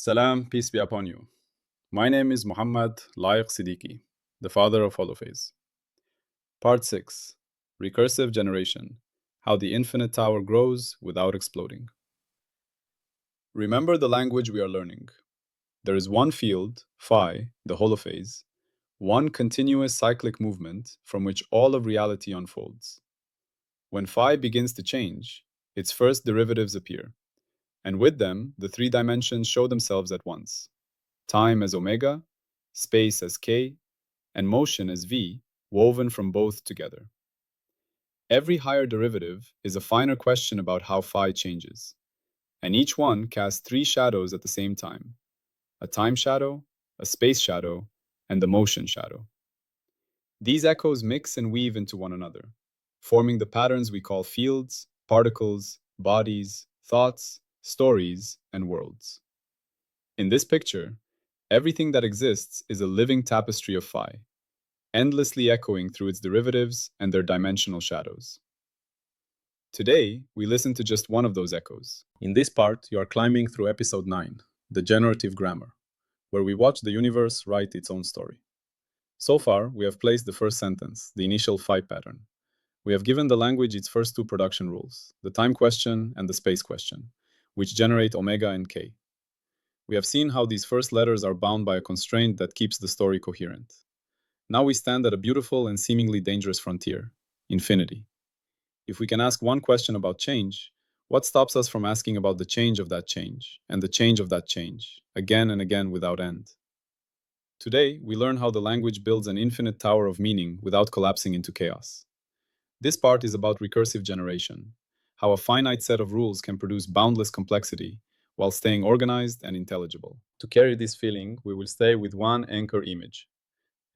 Salam, peace be upon you. My name is Mohammed Layiq Sediqi, the father of Holophase. Part 6: Recursive Generation: How the Infinite Tower Grows Without Exploding. Remember the language we are learning. There is one field, phi, the holophase, one continuous cyclic movement from which all of reality unfolds. When phi begins to change, its first derivatives appear, and with them, the three dimensions show themselves at once: time as omega, space as k, and motion as v, woven from both together. Every higher derivative is a finer question about how phi changes, and each one casts three shadows at the same time: a time shadow, a space shadow, and the motion shadow. These echoes mix and weave into one another, forming the patterns we call fields, particles, bodies, thoughts, stories, and worlds. In this picture, everything that exists is a living tapestry of phi, endlessly echoing through its derivatives and their dimensional shadows. Today, we listen to just one of those echoes. In this part, you are climbing through Episode 9, the generative grammar, where we watch the universe write its own story. So far, we have placed the first sentence, the initial phi pattern. We have given the language its first two production rules, the time question and the space question, which generate omega and k. We have seen how these first letters are bound by a constraint that keeps the story coherent. Now we stand at a beautiful and seemingly dangerous frontier: infinity. If we can ask one question about change, what stops us from asking about the change of that change, and the change of that change, again and again without end? Today, we learn how the language builds an infinite tower of meaning without collapsing into chaos. This part is about recursive generation, how a finite set of rules can produce boundless complexity while staying organized and intelligible. To carry this feeling, we will stay with one anchor image: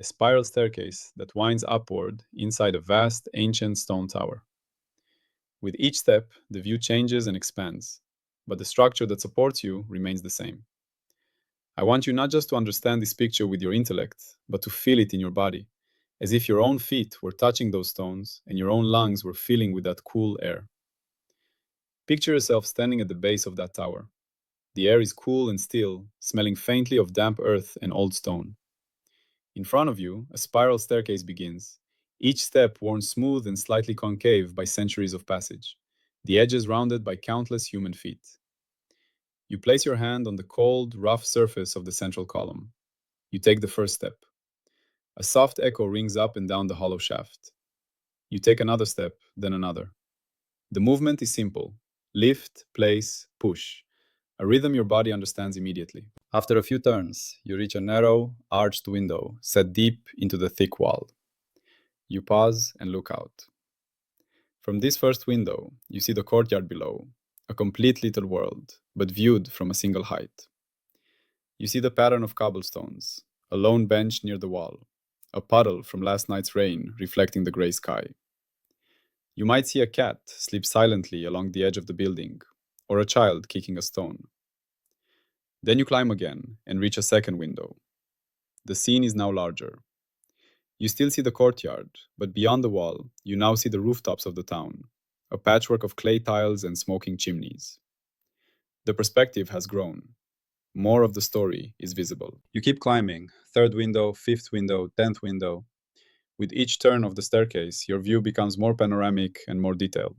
a spiral staircase that winds upward inside a vast, ancient stone tower. With each step, the view changes and expands, but the structure that supports you remains the same. I want you not just to understand this picture with your intellect, but to feel it in your body, as if your own feet were touching those stones and your own lungs were filling with that cool air. Picture yourself standing at the base of that tower. The air is cool and still, smelling faintly of damp earth and old stone. In front of you, a spiral staircase begins, each step worn smooth and slightly concave by centuries of passage, the edges rounded by countless human feet. You place your hand on the cold, rough surface of the central column. You take the first step. A soft echo rings up and down the hollow shaft. You take another step, then another. The movement is simple: lift, place, push, a rhythm your body understands immediately. After a few turns, you reach a narrow, arched window set deep into the thick wall. You pause and look out. From this first window, you see the courtyard below, a complete little world, but viewed from a single height. You see the pattern of cobblestones, a lone bench near the wall, a puddle from last night's rain reflecting the gray sky. You might see a cat sleep silently along the edge of the building, or a child kicking a stone. Then you climb again and reach a second window. The scene is now larger. You still see the courtyard, but beyond the wall, you now see the rooftops of the town, a patchwork of clay tiles and smoking chimneys. The perspective has grown. More of the story is visible. You keep climbing: third window, fifth window, 10th window. With each turn of the staircase, your view becomes more panoramic and more detailed.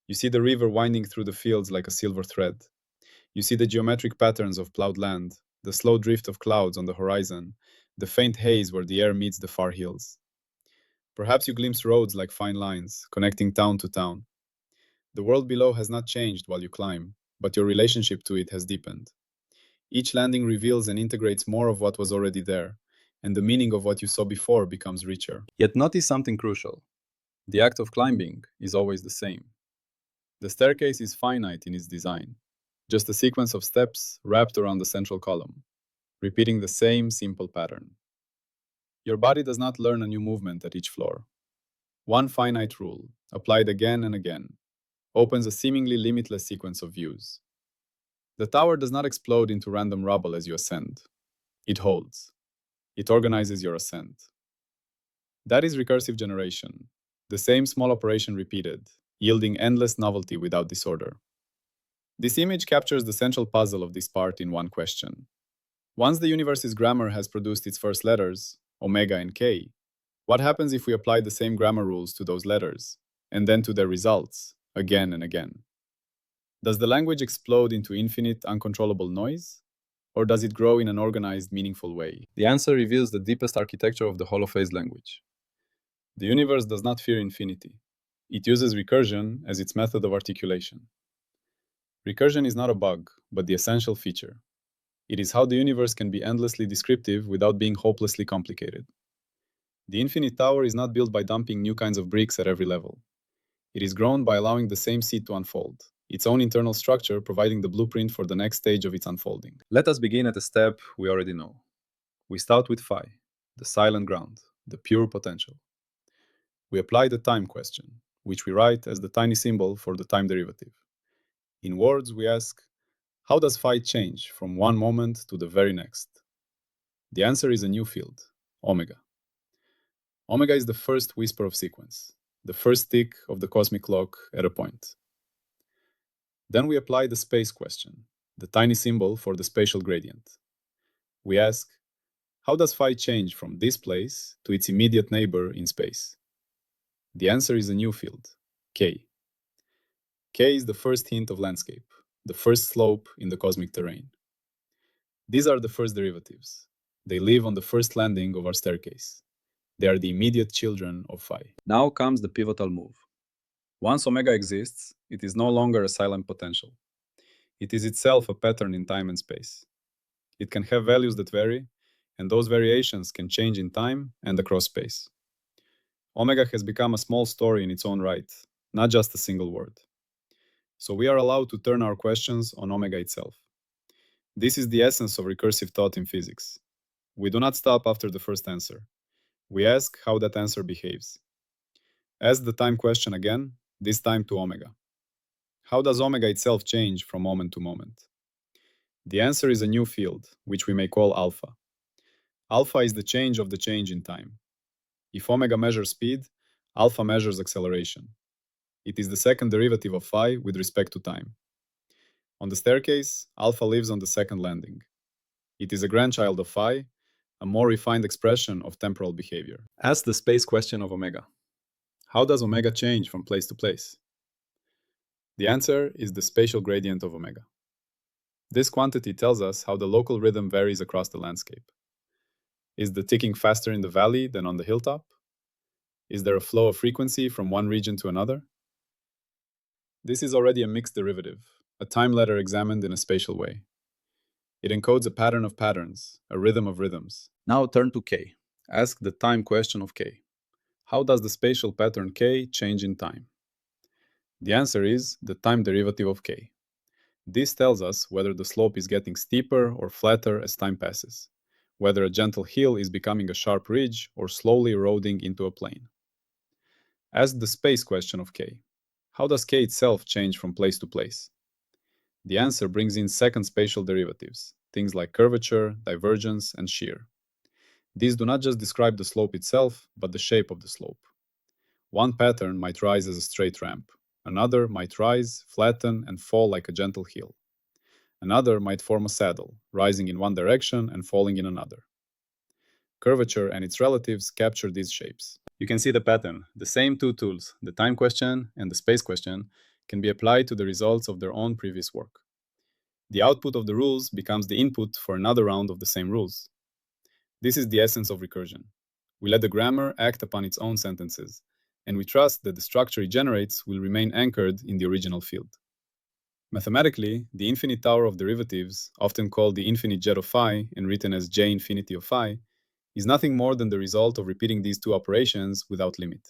You see the river winding through the fields like a silver thread. You see the geometric patterns of plowed land, the slow drift of clouds on the horizon, the faint haze where the air meets the far hills. Perhaps you glimpse roads like fine lines, connecting town to town. The world below has not changed while you climb, but your relationship to it has deepened. Each landing reveals and integrates more of what was already there, and the meaning of what you saw before becomes richer. Yet notice something crucial. The act of climbing is always the same. The staircase is finite in its design, just a sequence of steps wrapped around the central column, repeating the same simple pattern. Your body does not learn a new movement at each floor. One finite rule, applied again and again, opens a seemingly limitless sequence of views. The tower does not explode into random rubble as you ascend. It holds. It organizes your ascent. That is recursive generation, the same small operation repeated, yielding endless novelty without disorder. This image captures the central puzzle of this part in one question. Once the universe's grammar has produced its first letters, omega and k, what happens if we apply the same grammar rules to those letters, and then to their results, again and again? Does the language explode into infinite, uncontrollable noise? Or does it grow in an organized, meaningful way? The answer reveals the deepest architecture of the Holophase language. The universe does not fear infinity. It uses recursion as its method of articulation. Recursion is not a bug, but the essential feature. It is how the universe can be endlessly descriptive without being hopelessly complicated. The infinite tower is not built by dumping new kinds of bricks at every level. It is grown by allowing the same seed to unfold, its own internal structure providing the blueprint for the next stage of its unfolding. Let us begin at a step we already know. We start with phi, the silent ground, the pure potential. We apply the time question, which we write as the tiny symbol for the time derivative. In words, we ask, how does phi change from one moment to the very next? The answer is a new field, omega. Omega is the first whisper of sequence, the first tick of the cosmic clock at a point. Then we apply the space question, the tiny symbol for the spatial gradient. We ask, how does phi change from this place to its immediate neighbor in space? The answer is a new field, k. K is the first hint of landscape, the first slope in the cosmic terrain. These are the first derivatives. They live on the first landing of our staircase. They are the immediate children of phi. Now comes the pivotal move. Once omega exists, it is no longer a silent potential. It is itself a pattern in time and space. It can have values that vary, and those variations can change in time and across space. Omega has become a small story in its own right, not just a single word. So we are allowed to turn our questions on omega itself. This is the essence of recursive thought in physics. We do not stop after the first answer. We ask how that answer behaves. Ask the time question again, this time to omega. How does omega itself change from moment to moment? The answer is a new field, which we may call alpha. Alpha is the change of the change in time. If omega measures speed, alpha measures acceleration. It is the second derivative of phi with respect to time. On the staircase, alpha lives on the second landing. It is a grandchild of phi, a more refined expression of temporal behavior. Ask the space question of omega. How does omega change from place to place? The answer is the spatial gradient of omega. This quantity tells us how the local rhythm varies across the landscape. Is the ticking faster in the valley than on the hilltop? Is there a flow of frequency from one region to another? This is already a mixed derivative, a time ladder examined in a spatial way. It encodes a pattern of patterns, a rhythm of rhythms. Now turn to K. Ask the time question of K. How does the spatial pattern K change in time? The answer is the time derivative of K. This tells us whether the slope is getting steeper or flatter as time passes, whether a gentle hill is becoming a sharp ridge or slowly eroding into a plain. Ask the space question of K. How does K itself change from place to place? The answer brings in second spatial derivatives, things like curvature, divergence, and shear. These do not just describe the slope itself, but the shape of the slope. One pattern might rise as a straight ramp. Another might rise, flatten, and fall like a gentle hill. Another might form a saddle, rising in one direction and falling in another. Curvature and its relatives capture these shapes. You can see the pattern. The same two tools, the time question and the space question, can be applied to the results of their own previous work. The output of the rules becomes the input for another round of the same rules. This is the essence of recursion. We let the grammar act upon its own sentences, and we trust that the structure it generates will remain anchored in the original field. Mathematically, the infinite tower of derivatives, often called the infinite jet of phi and written as j infinity of phi, is nothing more than the result of repeating these two operations without limit.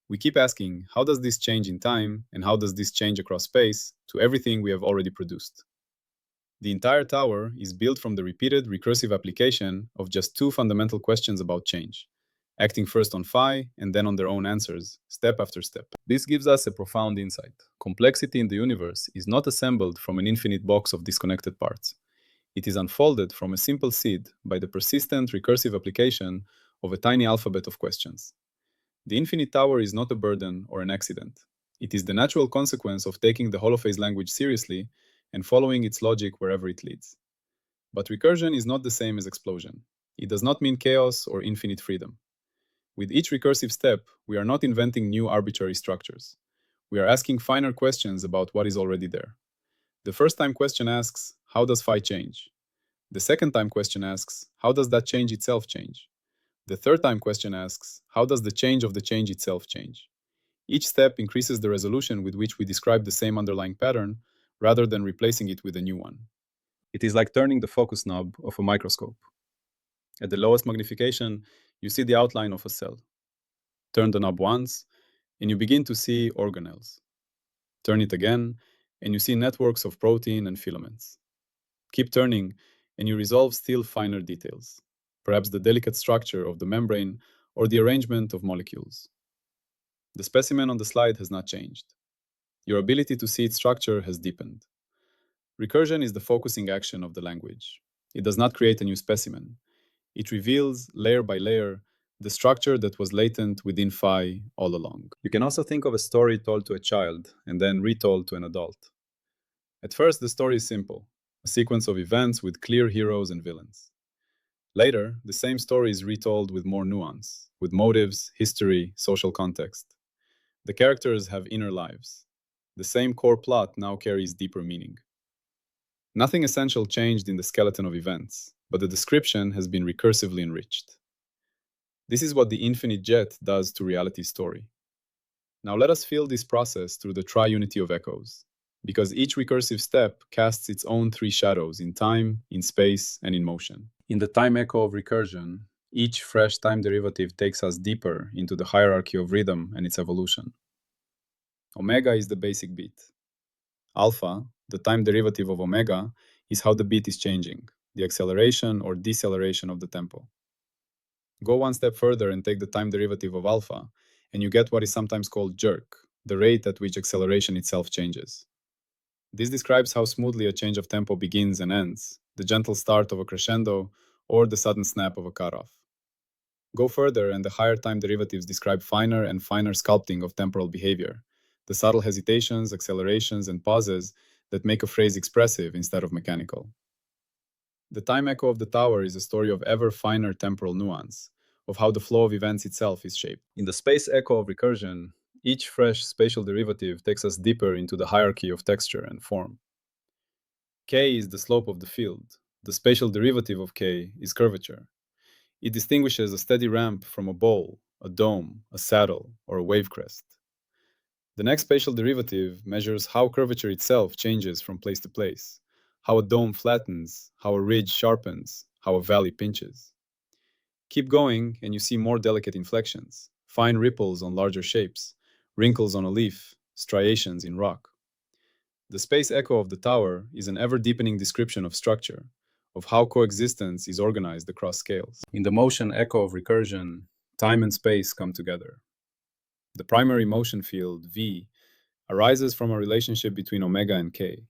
We keep asking, how does this change in time, and how does this change across space, to everything we have already produced? The entire tower is built from the repeated recursive application of just two fundamental questions about change, acting first on phi and then on their own answers, step after step. This gives us a profound insight. Complexity in the universe is not assembled from an infinite box of disconnected parts. It is unfolded from a simple seed by the persistent recursive application of a tiny alphabet of questions. The infinite tower is not a burden or an accident. It is the natural consequence of taking the holophase language seriously and following its logic wherever it leads. But recursion is not the same as explosion. It does not mean chaos or infinite freedom. With each recursive step, we are not inventing new arbitrary structures. We are asking finer questions about what is already there. The first time question asks, how does phi change? The second time question asks, how does that change itself change? The third time question asks, how does the change of the change itself change? Each step increases the resolution with which we describe the same underlying pattern, rather than replacing it with a new one. It is like turning the focus knob of a microscope. At the lowest magnification, you see the outline of a cell. Turn the knob once, and you begin to see organelles. Turn it again, and you see networks of protein and filaments. Keep turning, and you resolve still finer details, perhaps the delicate structure of the membrane or the arrangement of molecules. The specimen on the slide has not changed. Your ability to see its structure has deepened. Recursion is the focusing action of the language. It does not create a new specimen. It reveals, layer by layer, the structure that was latent within phi all along. You can also think of a story told to a child and then retold to an adult. At first, the story is simple, a sequence of events with clear heroes and villains. Later, the same story is retold with more nuance, with motives, history, social context. The characters have inner lives. The same core plot now carries deeper meaning. Nothing essential changed in the skeleton of events, but the description has been recursively enriched. This is what the infinite jet does to reality's story. Now let us feel this process through the triunity of echoes, because each recursive step casts its own three shadows in time, in space, and in motion. In the time echo of recursion, each fresh time derivative takes us deeper into the hierarchy of rhythm and its evolution. Omega is the basic beat. Alpha, the time derivative of omega, is how the beat is changing, the acceleration or deceleration of the tempo. Go one step further and take the time derivative of alpha, and you get what is sometimes called jerk, the rate at which acceleration itself changes. This describes how smoothly a change of tempo begins and ends, the gentle start of a crescendo or the sudden snap of a cutoff. Go further, and the higher time derivatives describe finer and finer sculpting of temporal behavior, the subtle hesitations, accelerations, and pauses that make a phrase expressive instead of mechanical. The time echo of the tower is a story of ever finer temporal nuance, of how the flow of events itself is shaped. In the space echo of recursion, each fresh spatial derivative takes us deeper into the hierarchy of texture and form. K is the slope of the field. The spatial derivative of K is curvature. It distinguishes a steady ramp from a bowl, a dome, a saddle, or a wave crest. The next spatial derivative measures how curvature itself changes from place to place, how a dome flattens, how a ridge sharpens, how a valley pinches. Keep going, and you see more delicate inflections, fine ripples on larger shapes, wrinkles on a leaf, striations in rock. The space echo of the tower is an ever-deepening description of structure, of how coexistence is organized across scales. In the motion echo of recursion, time and space come together. The primary motion field, V, arises from a relationship between omega and k.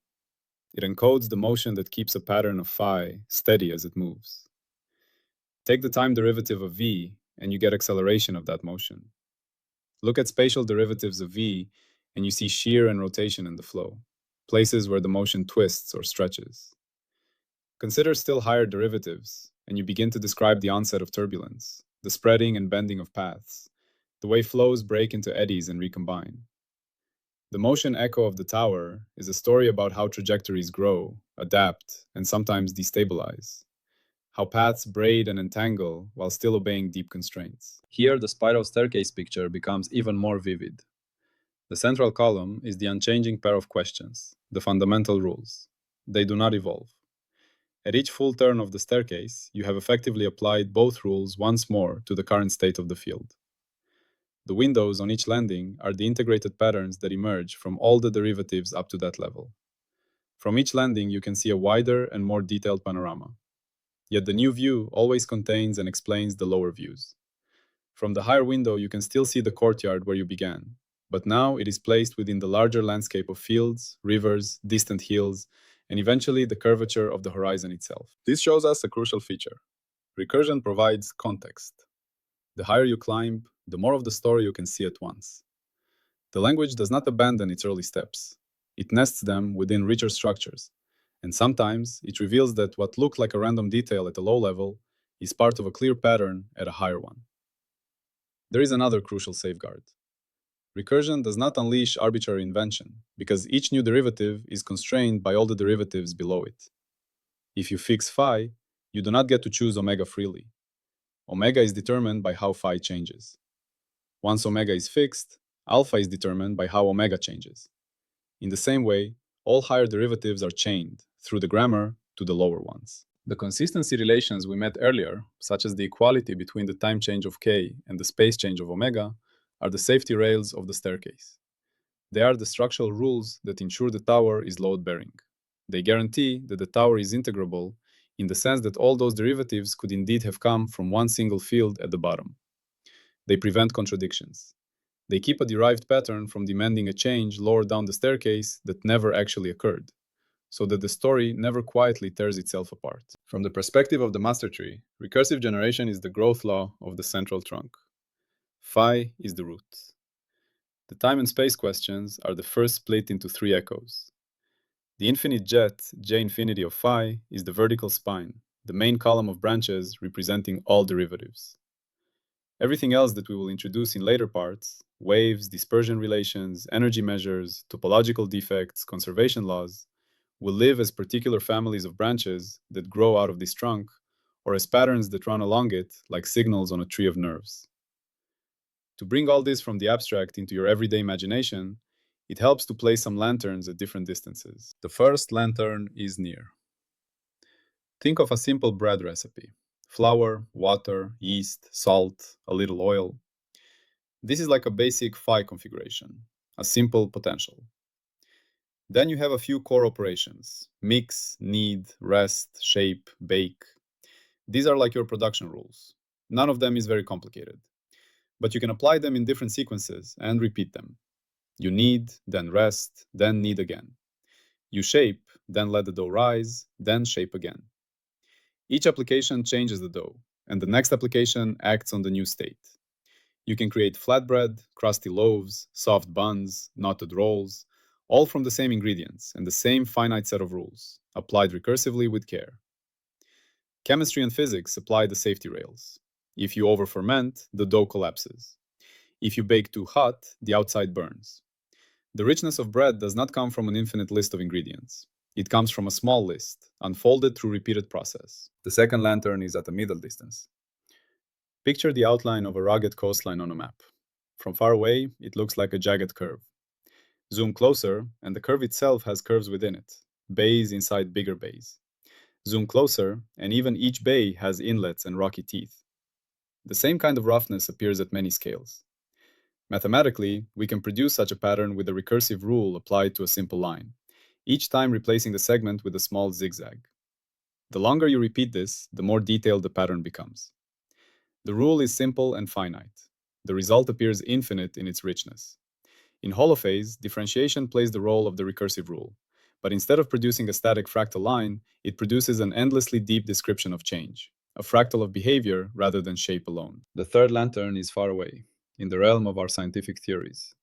It encodes the motion that keeps a pattern of phi steady as it moves. Take the time derivative of V, and you get acceleration of that motion. Look at spatial derivatives of V, and you see shear and rotation in the flow, places where the motion twists or stretches. Consider still higher derivatives, and you begin to describe the onset of turbulence, the spreading and bending of paths, the way flows break into eddies and recombine. The motion echo of the tower is a story about how trajectories grow, adapt, and sometimes destabilize, how paths braid and entangle while still obeying deep constraints. Here, the spiral staircase picture becomes even more vivid. The central column is the unchanging pair of questions, the fundamental rules. They do not evolve. At each full turn of the staircase, you have effectively applied both rules once more to the current state of the field. The windows on each landing are the integrated patterns that emerge from all the derivatives up to that level. From each landing, you can see a wider and more detailed panorama. Yet the new view always contains and explains the lower views. From the higher window, you can still see the courtyard where you began, but now it is placed within the larger landscape of fields, rivers, distant hills, and eventually the curvature of the horizon itself. This shows us a crucial feature. Recursion provides context. The higher you climb, the more of the story you can see at once. The language does not abandon its early steps. It nests them within richer structures, and sometimes it reveals that what looked like a random detail at a low level is part of a clear pattern at a higher one. There is another crucial safeguard. Recursion does not unleash arbitrary invention, because each new derivative is constrained by all the derivatives below it. If you fix phi, you do not get to choose omega freely. Omega is determined by how phi changes. Once omega is fixed, alpha is determined by how omega changes. In the same way, all higher derivatives are chained, through the grammar, to the lower ones. The consistency relations we met earlier, such as the equality between the time change of k and the space change of omega, are the safety rails of the staircase. They are the structural rules that ensure the tower is load-bearing. They guarantee that the tower is integrable in the sense that all those derivatives could indeed have come from one single field at the bottom. They prevent contradictions. They keep a derived pattern from demanding a change lower down the staircase that never actually occurred, so that the story never quietly tears itself apart. From the perspective of the master tree, recursive generation is the growth law of the central trunk. Phi is the root. The time and space questions are the first split into three echoes. The infinite jet, J infinity of phi, is the vertical spine, the main column of branches representing all derivatives. Everything else that we will introduce in later parts, waves, dispersion relations, energy measures, topological defects, conservation laws, will live as particular families of branches that grow out of this trunk, or as patterns that run along it like signals on a tree of nerves. To bring all this from the abstract into your everyday imagination, it helps to place some lanterns at different distances. The first lantern is near. Think of a simple bread recipe: flour, water, yeast, salt, a little oil. This is like a basic phi configuration, a simple potential. Then you have a few core operations: mix, knead, rest, shape, bake. These are like your production rules. None of them is very complicated, but you can apply them in different sequences and repeat them. You knead, then rest, then knead again. You shape, then let the dough rise, then shape again. Each application changes the dough, and the next application acts on the new state. You can create flatbread, crusty loaves, soft buns, knotted rolls, all from the same ingredients and the same finite set of rules, applied recursively with care. Chemistry and physics apply the safety rails. If you over-ferment, the dough collapses. If you bake too hot, the outside burns. The richness of bread does not come from an infinite list of ingredients. It comes from a small list, unfolded through repeated process. The second lantern is at a middle distance. Picture the outline of a rugged coastline on a map. From far away, it looks like a jagged curve. Zoom closer, and the curve itself has curves within it, bays inside bigger bays. Zoom closer, and even each bay has inlets and rocky teeth. The same kind of roughness appears at many scales. Mathematically, we can produce such a pattern with a recursive rule applied to a simple line, each time replacing the segment with a small zigzag. The longer you repeat this, the more detailed the pattern becomes. The rule is simple and finite. The result appears infinite in its richness. In Holophase, differentiation plays the role of the recursive rule, but instead of producing a static fractal line, it produces an endlessly deep description of change, a fractal of behavior rather than shape alone. The third lantern is far away, in the realm of our scientific theories.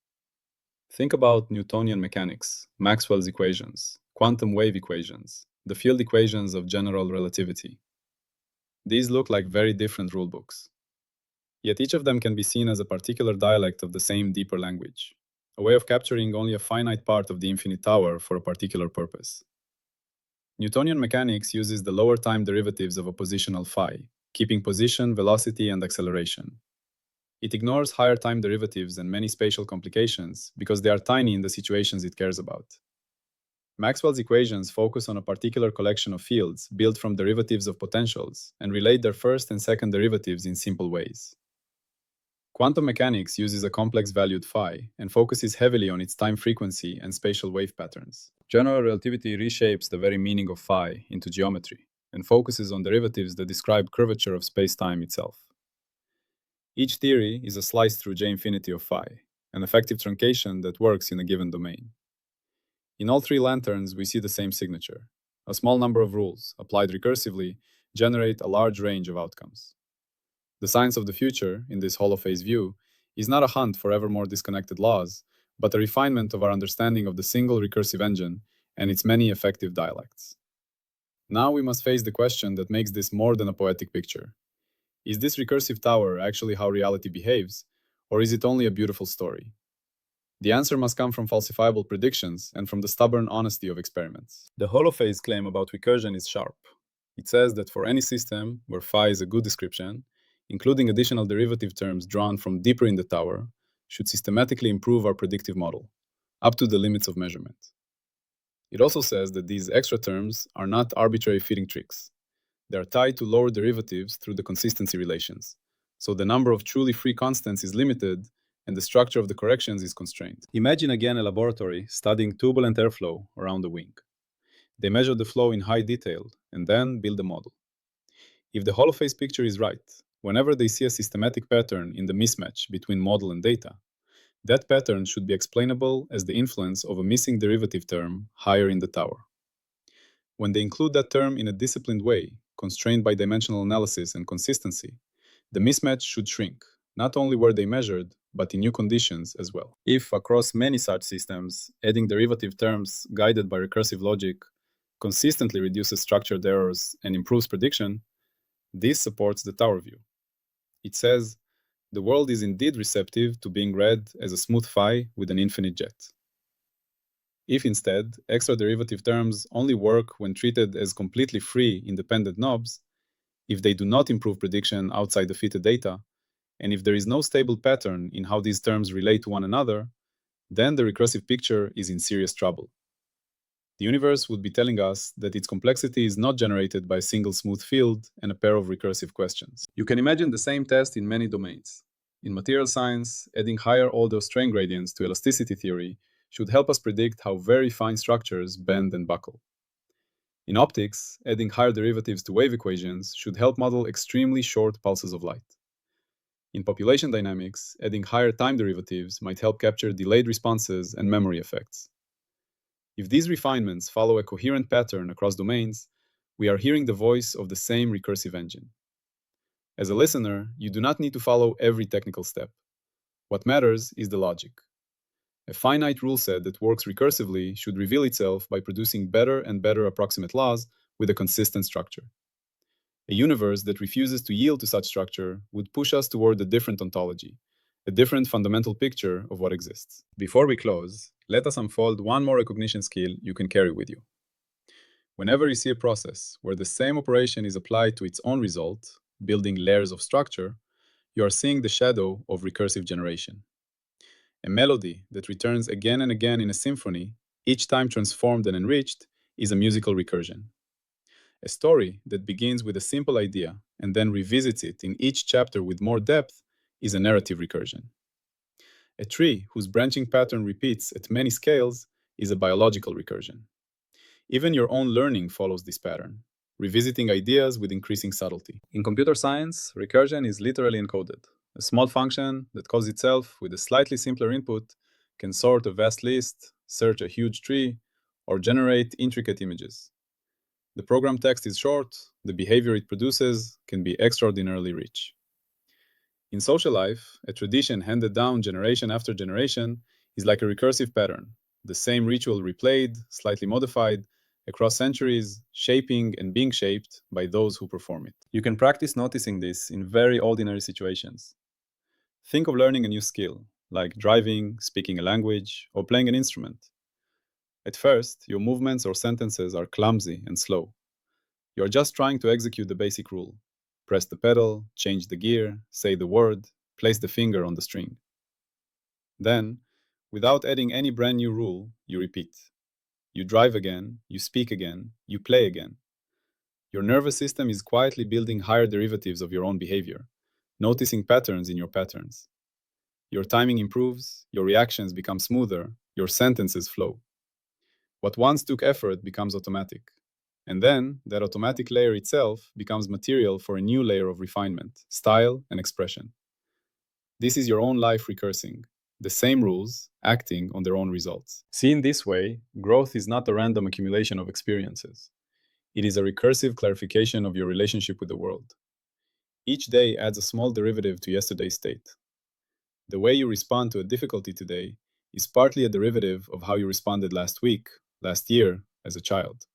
Think about Newtonian mechanics, Maxwell's equations, quantum wave equations, the field equations of general relativity. These look like very different rulebooks. Yet each of them can be seen as a particular dialect of the same deeper language, a way of capturing only a finite part of the infinite tower for a particular purpose. Newtonian mechanics uses the lower time derivatives of a positional phi, keeping position, velocity, and acceleration. It ignores higher time derivatives and many spatial complications because they are tiny in the situations it cares about. Maxwell's equations focus on a particular collection of fields built from derivatives of potentials and relate their first and second derivatives in simple ways. Quantum mechanics uses a complex valued phi and focuses heavily on its time frequency and spatial wave patterns. General relativity reshapes the very meaning of phi into geometry and focuses on derivatives that describe curvature of space-time itself. Each theory is a slice through J infinity of phi, an effective truncation that works in a given domain. In all three lanterns, we see the same signature. A small number of rules, applied recursively, generate a large range of outcomes. The science of the future, in this holophase view, is not a hunt for ever more disconnected laws, but a refinement of our understanding of the single recursive engine and its many effective dialects. Now we must face the question that makes this more than a poetic picture. Is this recursive tower actually how reality behaves, or is it only a beautiful story? The answer must come from falsifiable predictions and from the stubborn honesty of experiments. The Holophase claim about recursion is sharp. It says that for any system where phi is a good description, including additional derivative terms drawn from deeper in the tower, should systematically improve our predictive model, up to the limits of measurement. It also says that these extra terms are not arbitrary fitting tricks. They are tied to lower derivatives through the consistency relations, so the number of truly free constants is limited and the structure of the corrections is constrained. Imagine again a laboratory studying turbulent airflow around a wing. They measure the flow in high detail and then build a model. If the holophase picture is right, whenever they see a systematic pattern in the mismatch between model and data, that pattern should be explainable as the influence of a missing derivative term higher in the tower. When they include that term in a disciplined way, constrained by dimensional analysis and consistency, the mismatch should shrink, not only where they measured, but in new conditions as well. If, across many such systems, adding derivative terms guided by recursive logic consistently reduces structured errors and improves prediction, this supports the tower view. It says, the world is indeed receptive to being read as a smooth phi with an infinite jet. If instead, extra derivative terms only work when treated as completely free, independent knobs, if they do not improve prediction outside the fitted data, and if there is no stable pattern in how these terms relate to one another, then the recursive picture is in serious trouble. The universe would be telling us that its complexity is not generated by a single smooth field and a pair of recursive questions. You can imagine the same test in many domains. In material science, adding higher order strain gradients to elasticity theory should help us predict how very fine structures bend and buckle. In optics, adding higher derivatives to wave equations should help model extremely short pulses of light. In population dynamics, adding higher time derivatives might help capture delayed responses and memory effects. If these refinements follow a coherent pattern across domains, we are hearing the voice of the same recursive engine. As a listener, you do not need to follow every technical step. What matters is the logic. A finite rule set that works recursively should reveal itself by producing better and better approximate laws with a consistent structure. A universe that refuses to yield to such structure would push us toward a different ontology, a different fundamental picture of what exists. Before we close, let us unfold one more recognition skill you can carry with you. Whenever you see a process where the same operation is applied to its own result, building layers of structure, you are seeing the shadow of recursive generation. A melody that returns again and again in a symphony, each time transformed and enriched, is a musical recursion. A story that begins with a simple idea and then revisits it in each chapter with more depth is a narrative recursion. A tree whose branching pattern repeats at many scales is a biological recursion. Even your own learning follows this pattern, revisiting ideas with increasing subtlety. In computer science, recursion is literally encoded. A small function that calls itself with a slightly simpler input can sort a vast list, search a huge tree, or generate intricate images. The program text is short, the behavior it produces can be extraordinarily rich. In social life, a tradition handed down generation after generation is like a recursive pattern, the same ritual replayed, slightly modified, across centuries, shaping and being shaped by those who perform it. You can practice noticing this in very ordinary situations. Think of learning a new skill, like driving, speaking a language, or playing an instrument. At first, your movements or sentences are clumsy and slow. You are just trying to execute the basic rule. Press the pedal, change the gear, say the word, place the finger on the string. Then, without adding any brand new rule, you repeat. You drive again, you speak again, you play again. Your nervous system is quietly building higher derivatives of your own behavior, noticing patterns in your patterns. Your timing improves, your reactions become smoother, your sentences flow. What once took effort becomes automatic. And then, that automatic layer itself becomes material for a new layer of refinement, style, and expression. This is your own life recursing, the same rules acting on their own results. Seen this way, growth is not a random accumulation of experiences. It is a recursive clarification of your relationship with the world. Each day adds a small derivative to yesterday's state. The way you respond to a difficulty today is partly a derivative of how you responded last week, last year, as a child.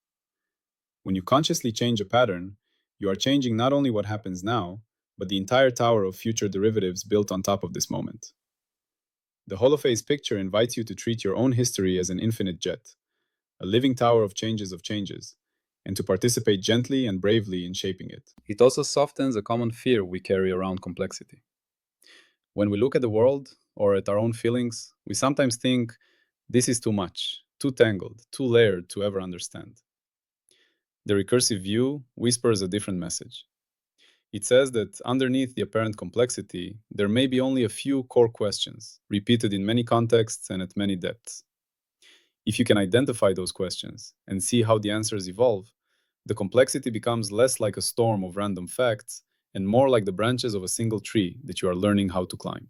When you consciously change a pattern, you are changing not only what happens now, but the entire tower of future derivatives built on top of this moment. The Holophase picture invites you to treat your own history as an infinite jet, a living tower of changes, and to participate gently and bravely in shaping it. It also softens a common fear we carry around complexity. When we look at the world or at our own feelings, we sometimes think this is too much, too tangled, too layered to ever understand. The recursive view whispers a different message. It says that underneath the apparent complexity, there may be only a few core questions, repeated in many contexts and at many depths. If you can identify those questions and see how the answers evolve, the complexity becomes less like a storm of random facts and more like the branches of a single tree that you are learning how to climb.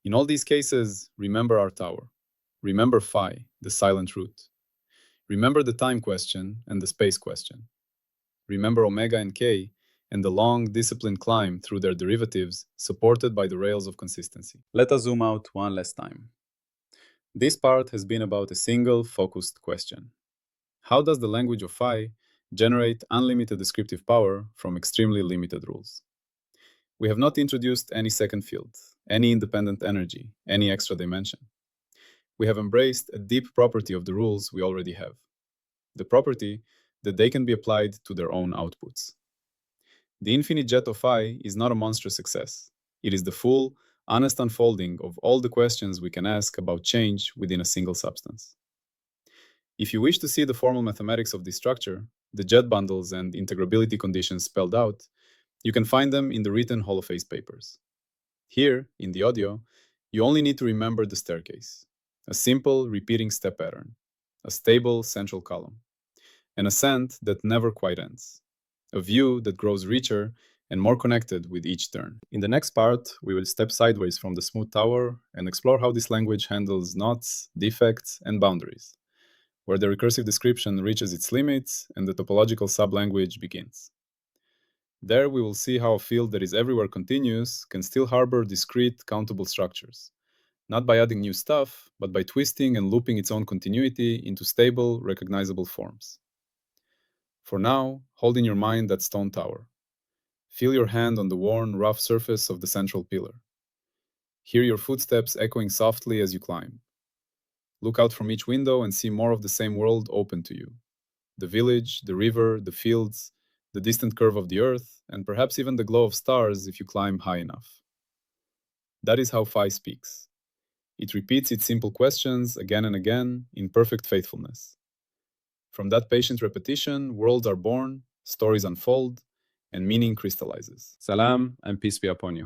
In all these cases, remember our tower. Remember phi, the silent root. Remember the time question and the space question. Remember omega and k and the long, disciplined climb through their derivatives supported by the rails of consistency. Let us zoom out one last time. This part has been about a single, focused question. How does the language of phi generate unlimited descriptive power from extremely limited rules? We have not introduced any second field, any independent energy, any extra dimension. We have embraced a deep property of the rules we already have. The property that they can be applied to their own outputs. The infinite jet of phi is not a monstrous success. It is the full, honest unfolding of all the questions we can ask about change within a single substance. If you wish to see the formal mathematics of this structure, the jet bundles and integrability conditions spelled out, you can find them in the written Holophase papers. Here, in the audio, you only need to remember the staircase, a simple repeating step pattern, a stable central column, an ascent that never quite ends, a view that grows richer and more connected with each turn. In the next part, we will step sideways from the smooth tower and explore how this language handles knots, defects, and boundaries, where the recursive description reaches its limits and the topological sublanguage begins. There we will see how a field that is everywhere continuous can still harbor discrete, countable structures, not by adding new stuff, but by twisting and looping its own continuity into stable, recognizable forms. For now, hold in your mind that stone tower. Feel your hand on the worn, rough surface of the central pillar. Hear your footsteps echoing softly as you climb. Look out from each window and see more of the same world open to you. The village, the river, the fields, the distant curve of the earth, and perhaps even the glow of stars if you climb high enough. That is how phi speaks. It repeats its simple questions again and again in perfect faithfulness. From that patient repetition, worlds are born, stories unfold, and meaning crystallizes. Salam and peace be upon you.